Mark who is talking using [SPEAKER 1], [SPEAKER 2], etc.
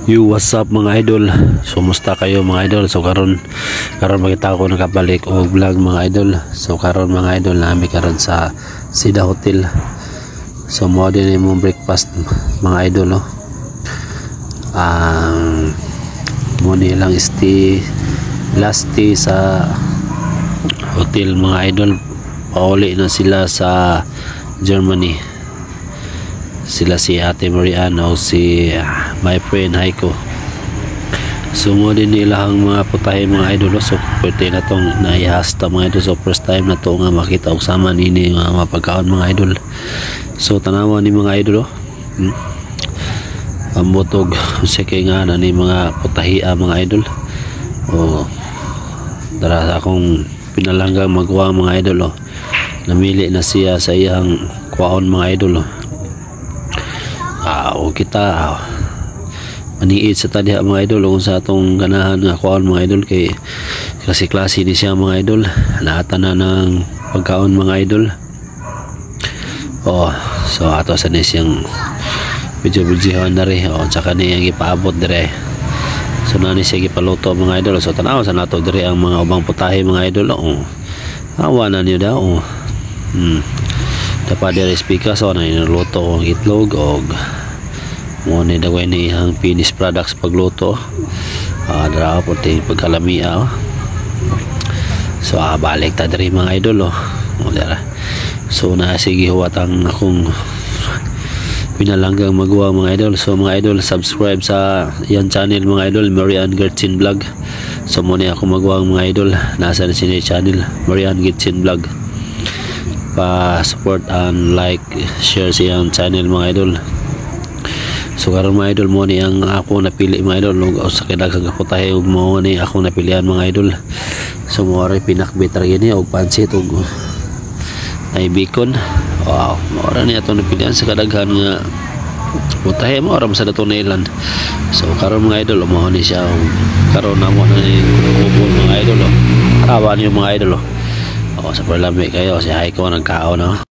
[SPEAKER 1] Yo, what's up mga idol? So musta kayo mga idol? So karon makita ko nakabalik og vlog mga idol. So karon mga idol nami karon sa Sida Hotel. So mo din imong breakfast mga idol, no. Muni lang last stay sa hotel mga idol. Pauli na sila sa Germany. Sila si Ate Mariano o si my friend Haiko. So mo din ilang mga putahe mga idol. So pwede na itong naihasta mga idol. So first time na to nga makita og sama nini nga mapagkaon mga idol. So tanawa ni mga idol, ambotog sige nga na ni mga putahia mga idol. O dara akong pinalanggang magawa mga idol. Namili na siya sa iyang kwaon mga idol. O kita maniid sa tadiha mga idol kung sa atong ganahan nga kuan mga idol, kay klase ni siya mga idol. Naata na ng pagkaon mga idol. So ato sa ni siyang video na rin. Tsaka niyang ipaabot dire. So nani siya ipaluto mga idol. So tanaw sa nato dire ang mga ubang putahe mga idol. Awa na niyo daw. Dapat dire speaker so na inuluto ang itlog og mo ni daway ni ang finished products pagluto. Dara po ti pagkalamia. So balik ta diri mga idol. Dara. So na sige huwat ang akong pinalanggang magawa mga idol. So mga idol, subscribe sa yan channel mga idol, Marian Gertsin Vlog. So mo ni ako magawa mga idol. Nasa na sini channel Marian Gertsin Vlog. Pa-support and like, share siyang channel mga idol. So karon mga idol mo ni ang ako napili mga idol. Sa kadaghang kaputahe ug mo ni ako napilian mga idol. So mo ray pinakbit ra gini og pansit ug ay bacon. Wow, mo ra ni ato napilian sa kadaghan nga putahe mo ra sa dato na ilan. So karon mga idol mo ni siya karon na mo na ni kubol mga idol. Awan yung mga idol. Sa perlami kayo si Haiko nagkaon, no?